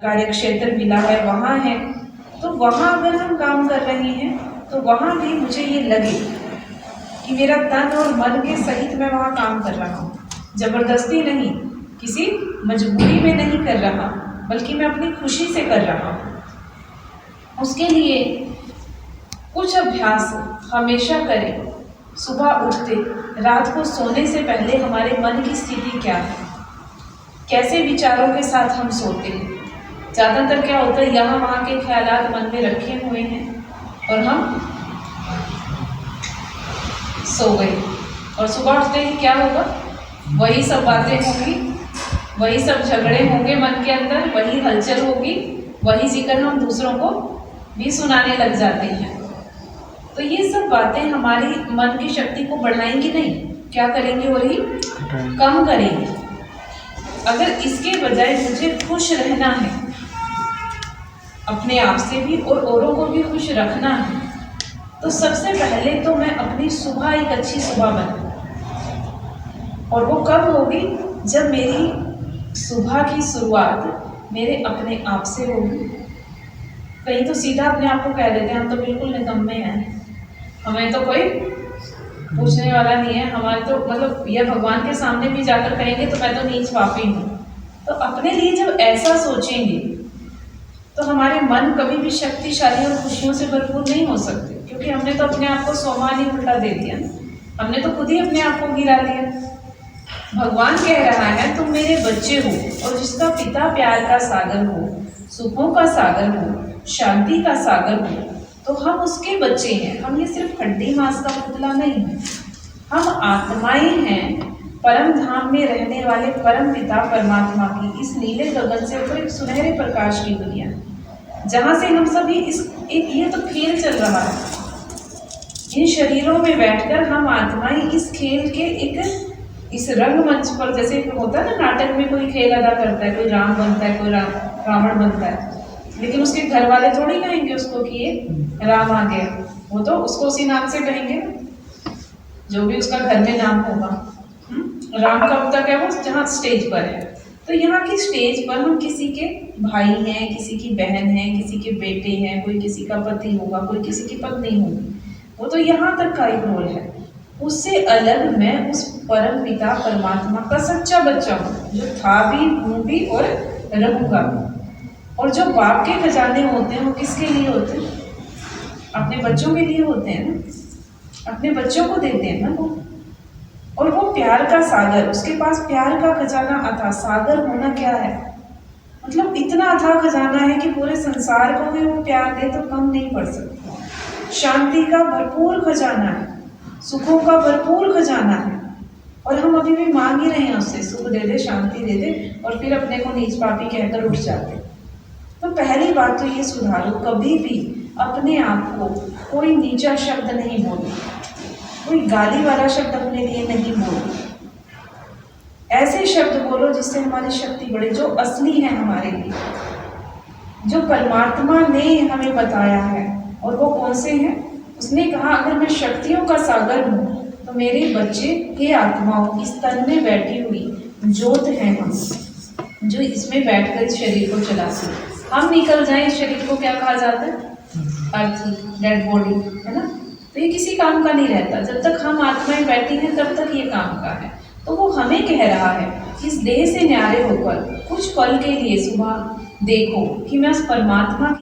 कार्य क्षेत्र मिला है वहाँ है, तो वहाँ अगर हम काम कर रहे हैं तो वहाँ भी मुझे ये लगे कि मेरा तन और मन के सहित मैं वहाँ काम कर रहा हूँ, ज़बरदस्ती नहीं, किसी मजबूरी में नहीं कर रहा, बल्कि मैं अपनी खुशी से कर रहा हूँ। उसके लिए कुछ अभ्यास हमेशा करें। सुबह उठते, रात को सोने से पहले हमारे मन की स्थिति क्या है, कैसे विचारों के साथ हम सोते हैं। ज़्यादातर क्या होता है, यहाँ वहाँ के ख्यालात मन में रखे हुए हैं और हम सो गए, और सुबह उठते ही क्या होगा, वही सब बातें होंगी, वही सब झगड़े होंगे मन के अंदर, वही हलचल होगी, वही जिक्र हम दूसरों को भी सुनाने लग जाते हैं। तो ये सब बातें हमारी मन की शक्ति को बढ़ाएंगी नहीं, क्या करेंगे, वही कम करेंगे। अगर इसके बजाय मुझे खुश रहना है, अपने आप से भी और औरों को भी खुश रखना है, तो सबसे पहले तो मैं अपनी सुबह एक अच्छी सुबह बनाऊं। और वो कब होगी, जब मेरी सुबह की शुरुआत मेरे अपने आप से होगी। कहीं तो सीधा अपने आप को कह देते हैं हम तो बिल्कुल निकम्मे हैं, हमें तो कोई पूछने वाला नहीं है, हमारे तो मतलब यह भगवान के सामने भी जाकर कहेंगे तो मैं तो नीच पापी हूँ। तो अपने लिए जब ऐसा सोचेंगे तो हमारे मन कभी भी शक्तिशाली और खुशियों से भरपूर नहीं हो सकते, क्योंकि हमने तो अपने आप को सोमान ही उल्टा दे दिया, हमने तो खुद ही अपने आप को गिरा दिया। भगवान कह रहा है तुम मेरे बच्चे हो, और जिसका पिता प्यार का सागर हो, सुखों का सागर हो, शांति का सागर हो, तो हम उसके बच्चे हैं। हम ये सिर्फ हड्डी मांस का पुतला नहीं है, हम आत्माएं हैं, परम धाम में रहने वाले परम पिता परमात्मा की इस नीले गगन से ऊपर एक सुनहरे प्रकाश की दुनिया, जहाँ से हम सभी ये तो खेल चल रहा है, इन शरीरों में बैठकर हम आत्माएं इस खेल के इस रंगमंच पर, जैसे होता है ना नाटक में कोई खेल अदा करता है, कोई राम बनता है, कोई रावण बनता है, लेकिन उसके घर वाले थोड़ी कहेंगे उसको कि ये राम आ गया, वो तो उसको उसी नाम से कहेंगे जो भी उसका घर में नाम होगा। राम कब तक है, वो जहाँ स्टेज पर है। तो यहाँ की स्टेज पर हम किसी के भाई हैं, किसी की बहन है, किसी के बेटे हैं, कोई किसी का पति होगा, कोई किसी की पत्नी होगी, वो तो यहाँ तक का एक रोल है। उससे अलग मैं उस परम पिता परमात्मा का सच्चा बच्चा हूँ, जो था भी, हूँ भी और रहूँगा भी। और जो बाप के खजाने होते हैं वो किसके लिए होते हैं, अपने बच्चों के लिए होते हैं ना, अपने बच्चों को देते हैं ना वो। और वो प्यार का सागर, उसके पास प्यार का खजाना अथाह सागर होना क्या है, मतलब इतना अथाह खजाना है कि पूरे संसार को भी वो प्यार दे तो कम नहीं पड़ सकता। शांति का भरपूर खजाना है, सुखों का भरपूर खजाना है, और हम अभी भी मांग ही रहे हैं उससे, सुख दे दे, शांति दे दे, और फिर अपने को नीच पापी कहकर उठ जाते। तो पहली बात तो ये सुधारो, कभी भी अपने आप को कोई नीचा शब्द नहीं बोलो, कोई गाली वाला शब्द अपने लिए नहीं बोलो। ऐसे शब्द बोलो जिससे हमारी शक्ति बढ़े, जो असली है हमारे लिए, जो परमात्मा ने हमें बताया है। और वो कौन से हैं, उसने कहा अगर मैं शक्तियों का सागर हूँ तो मेरे बच्चे हे आत्माओं, इस तन में बैठी हुई ज्योत है हम, जो इसमें बैठकर इस शरीर को चलाती है। हम निकल जाएं इस शरीर को क्या कहा जाता है, अर्थी, डेड बॉडी, है ना। तो ये किसी काम का नहीं रहता, जब तक हम आत्माएं बैठी हैं तब तक ये काम का है। तो वो हमें कह रहा है इस देह से न्यारे होकर कुछ पल के लिए सुबह देखो कि मैं उस परमात्मा